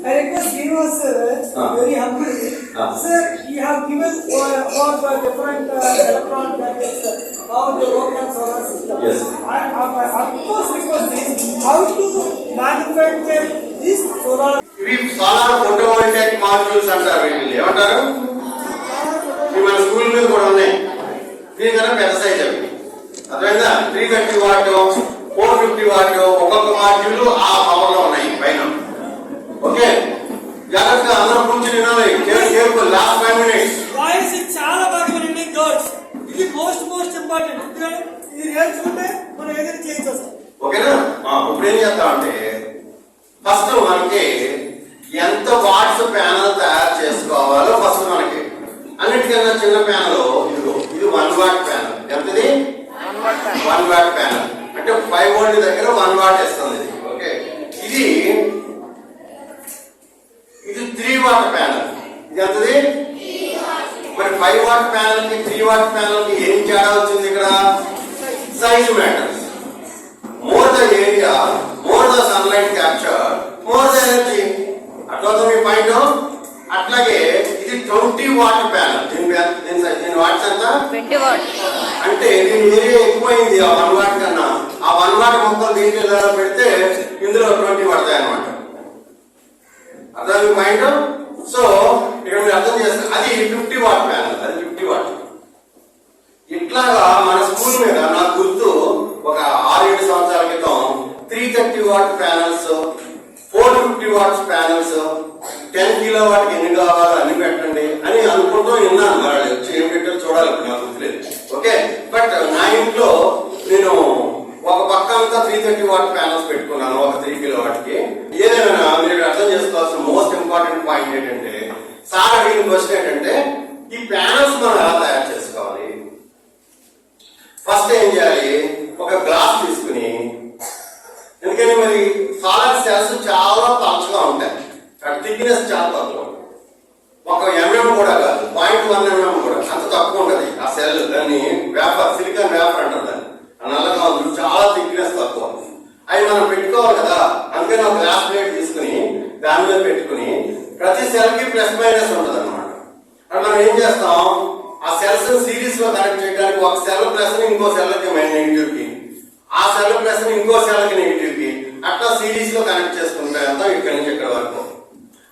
I request Srinivas sir, very humbly. Sir, you have given about the different electron gadgets, how they work on solar system. Yes. I first request is how to manufacture this solar. ఇవి solar photovoltaic modules అంటారు. వీటిని ఏమంటారు? ఇవి మన school మీద కూడా ఉన్నాయి. దీనికన్నా పెద్ద సైజ్ అవి. అర్థమైందా? 330 వాట్, 450 వాట్ ఒక్కొక్క మాడ్యూల్ ఆ పవర్ లో ఉన్నాయి పైన. ఓకే, జాగ్రత్తగా అందరూ కూర్చుని వినాలి. Careful, last 5 minutes. వాయిస్ చాలా బాగా వినండి గర్ల్స్. ఇది మోస్ట్ ఇంపార్టెంట్. ఎందుకంటే ఇది నేర్చుకుంటే మనం ఏదైనా చేయొచ్చు. ఓకేనా? ఇప్పుడు ఏం చేస్తామంటే ఫస్ట్ మనకి ఎంత వాట్స్ ప్యానల్ తయారు చేసుకోవాలో ఫస్ట్ మనకి అన్నిటికన్నా చిన్న ప్యానల్ ఇదిగో, ఇది 1 వాట్ ప్యానల్. ఎంతది? 1 వాట్ ప్యానల్ అంటే 5 వోల్ట్ దగ్గర 1 వాట్ ఇస్తుంది. ఓకే, ఇది 3 వాట్ ప్యానల్. ఇది ఎంతది? మరి 5 వాట్ ప్యానల్ కి 3 వాట్ ప్యానల్ కి ఏం తేడా వచ్చింది? ఇక్కడ size matters. More the area, more the sunlight capture, more the energy. అట్లా మీ పాయింట్. అట్లాగే ఇది 20 వాట్ ప్యానల్. దీని వాట్స్ ఎంత? 20 వాట్. అంటే దీని ఏరియా ఎక్కువైంది ఆ 1 వాట్ కన్నా. ఆ 1 వాట్ మొక్కలు దీంట్లో పెడితే ఇందులో 20 పడతాయి అన్నమాట. అర్థం మీ పాయింట్. సో ఇక్కడ మీరు అర్థం చేస్తారు, అది 50 వాట్ ప్యానల్, అది 50 వాట్. ఇట్లాగా మన స్కూల్ మీద నాకు గుర్తు ఒక 6-7 సంవత్సరాల క్రితం 330 watt panels, 450 watts panels, 10 kilowatt ఎన్ని కావాలో అన్ని పెట్టండి అని అనుకుంటూ విన్నాను. మరి వచ్చి ఏం పెట్టారు చూడాలి, ఇప్పుడు నాకు గుర్తులేదు. ఓకే, బట్ నా ఇంట్లో నేను ఒక పక్క అంతా 330 వాట్ ప్యానల్స్ పెట్టుకున్నాను, ఒక 3 కిలో వాట్ కి. ఏదేమైనా మీరు అర్థం చేసుకోవాల్సిన మోస్ట్ ఇంపార్టెంట్ పాయింట్ ఏంటంటే, సార్ అడిగిన క్వశ్చన్ ఏంటంటే ఈ ప్యానల్స్ మనం ఎలా తయారు చేసుకోవాలి. ఫస్ట్ ఏం చేయాలి? ఒక గ్లాస్ తీసుకుని, ఎందుకని మరి సోలార్ సెల్స్ చాలా పలుచగా ఉంటాయి, థిక్నెస్ చాలా తక్కువ. ఒక ఎంఎం కూడా కాదు, 0.1 ఎంఎం కూడా అంత తక్కువ ఉంటది ఆ సెల్. దాన్ని వేపర్, సిలికాన్ వేపర్ అంటారు దాన్ని. నల్లగా ఉంటుంది, చాలా థిక్నెస్ తక్కువ. అవి మనం పెట్టుకోవాలి కదా. అందుకని ఒక గ్లాస్ ప్లేట్ తీసుకుని దాని మీద పెట్టుకుని ప్రతి సెల్ కి ప్లస్ మైనస్ ఉంటది అనమాట. అంటే మనం ఏం చేస్తాం, ఆ సెల్స్ సిరీస్ లో కనెక్ట్ చేయడానికి ఒక సెల్ ప్లస్ ని ఇంకో సెల్ కి నెగిటివ్ కి, ఆ సెల్ ప్లస్ ని ఇంకో సెల్ కి నెగిటివ్ కి, అట్లా సిరీస్ లో కనెక్ట్ చేసుకుంటాం అంతా ఇక్కడి నుంచి ఇక్కడ వరకు.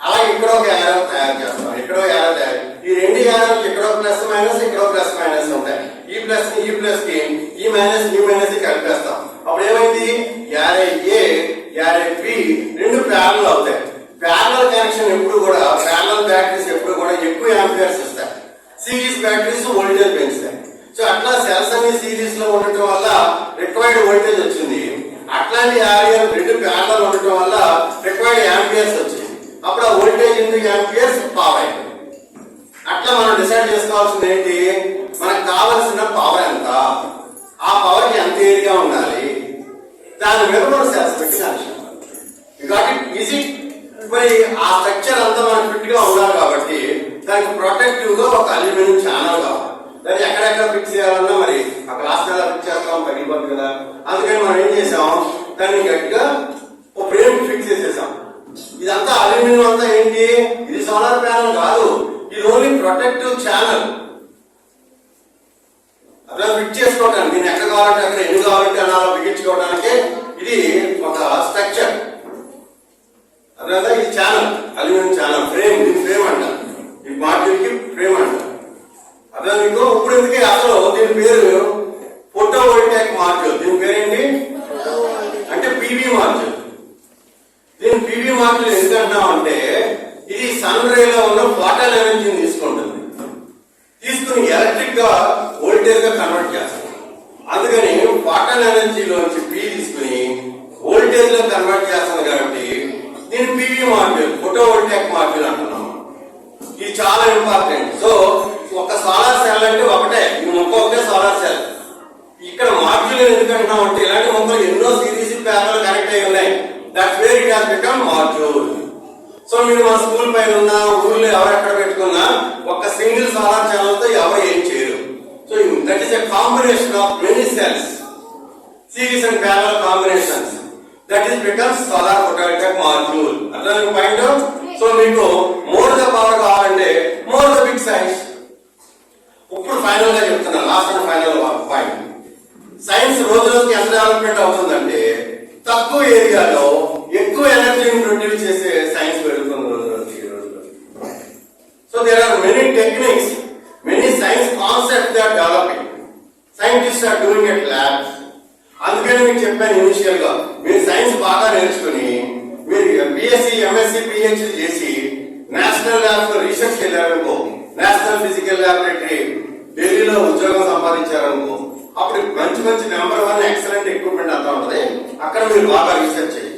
అలా ఇక్కడ ఒక యారో తయారు చేస్తాం, ఇక్కడో యారో తయారు. ఈ 2 యారోకి ఇక్కడో ప్లస్ మైనస్, ఇక్కడో ప్లస్ మైనస్ ఉంటాయి. ఈ ప్లస్ ని ఈ ప్లస్ కి, ఈ మైనస్ ఈ మైనస్ కి కలిపేస్తాం. అప్పుడు ఏమైంది? యారే ఏ, యారే బి 2 ప్యారలల్ అవుతాయి. ప్యారలల్ కనెక్షన్ ఎప్పుడు కూడా, ప్యారలల్ బ్యాటరీస్ ఎప్పుడు కూడా ఎక్కువ యాంపియర్స్ ఇస్తాయి. సిరీస్ బ్యాటరీస్ వోల్టేజ్ పెంచుతాయి. సో అట్లా సెల్స్ అన్ని సిరీస్ లో ఉండటం వల్ల రిక్వైర్డ్ వోల్టేజ్ వచ్చింది. అట్లాంటి ఏరియా 2 ప్యారలల్ ఉండటం వల్ల రిక్వైర్డ్ యాంపియర్స్ వచ్చింది. అప్పుడు ఆ వోల్టేజ్ ఇంటూ యాంపియర్స్ పవర్ అయింది. అట్లా మనం డిసైడ్ చేసుకోవాల్సింది ఏంటి, మనకు కావలసిన పవర్ ఎంత, ఆ పవర్ కి ఎంత ఏరియా ఉండాలి, దాని మీద మనం సెల్స్ పెట్టి కనెక్షన్ ఈజీ. మరి ఆ స్ట్రక్చర్ అంతా మనకు ఫిట్ గా ఉండాలి కాబట్టి దానికి ప్రొటెక్టివ్ గా ఒక అల్యూమినియం ఛానల్ కావాలి. దాన్ని ఎక్కడెక్కడ ఫిక్స్ చేయాలన్నా మరి ఆ గ్లాస్ మీద ఫిక్స్ చేస్తాం, పగిలిపోతుంది కదా. అందుకని మనం ఏం చేసాం, దాన్ని గట్టిగా ఒక ఫ్రేమ్ ఫిక్స్ చేసేసాం. ఇదంతా అల్యూమినియం అంతా ఏంటి, ఇది సోలార్ ప్యానల్ కాదు, ఇది ఓన్లీ ప్రొటెక్టివ్ ఛానల్. అలా ఫిట్ చేసుకోవడానికి, దీన్ని ఎక్కడ కావాలంటే అక్కడ, ఎన్ని కావాలంటే అలా బిగించుకోవడానికి ఇది ఒక స్ట్రక్చర్. అదే ఇది ఛానల్, అల్యూమినియం ఛానల్ ఫ్రేమ్. దీని ఫ్రేమ్ అంటారు, ఈ మాడ్యూల్ కి ఫ్రేమ్ అంటారు. అదే మీకు ఇప్పుడు ఎందుకే అసలు దీని పేరు ఫోటోవోల్టాయిక్ మాడ్యూల్. దీని పేరేంటి అంటే పివి మాడ్యూల్. దీని పివి మాడ్యూల్ ఎందుకంటాం అంటే ఇది సన్ రే లో ఉన్న ఫోటాన్ ఎనర్జీని తీసుకుంటుంది, తీసుకుని ఎలక్ట్రిక్ గా వోల్టేజ్ గా కన్వర్ట్ చేస్తుంది. అందుకని ఫోటాన్ ఎనర్జీలోంచి పి తీసుకుని వోల్టేజ్ లో కన్వర్ట్ చేస్తుంది కాబట్టి దీని పివి మాడ్యూల్, ఫోటోవోల్టాయిక్ మాడ్యూల్ అంటున్నాం. ఇది చాలా ఇంపార్టెంట్. సో ఒక సోలార్ సెల్ అంటే ఒకటే, ఈ మొక్క ఒకటే సోలార్ సెల్. ఇక్కడ మాడ్యూల్ ఎందుకంటున్నాం అంటే ఇలాంటి మొక్కలు ఎన్నో సిరీస్ ప్యానల్ కనెక్ట్ అయి ఉన్నాయి. That's where it has become module. So మీరు మా స్కూల్ పైన ఉన్న ఊర్లో ఎవరెక్కడ పెట్టుకున్నా ఒక సింగిల్ సోలార్ ఛానల్ తో ఎవరు ఏం చేయరు. So that is a combination of many cells, series and panel combinations. That is becomes solar photovoltaic module. Another point of so మీకు మోర్ ద పవర్ కావాలంటే మోర్ ద బిగ్ సైన్స్. ఇప్పుడు final గా చెప్తున్నా, last and final point. Science రోజు రోజుకి ఎంత development అవుతుందంటే తక్కువ ఏరియాలో ఎక్కువ ఎనర్జీని ప్రొడ్యూస్ చేసే సైన్స్ పెరుగుతుంది రోజు రోజుకి. So there are many techniques, many science concepts they are developing. Scientist are doing at labs. అందుకని మీకు చెప్పాను ఇనిషియల్ గా, మీరు సైన్స్ బాగా నేర్చుకుని మీరు బిఎస్సి, ఎంఎస్సి, పిహెచ్డి చేసి నేషనల్ ల్యాబ్స్ లో రీసెర్చ్ వెళ్ళారనుకో, నేషనల్ ఫిజికల్ ల్యాబొరేటరీ ఢిల్లీలో ఉద్యోగం సంపాదించారనుకో, అప్పుడు మంచి మంచి నెంబర్ 1 ఎక్సలెంట్ ఎక్విప్మెంట్ అంతా ఉంటది. అక్కడ మీరు బాగా రీసెర్చ్ చేయాలి.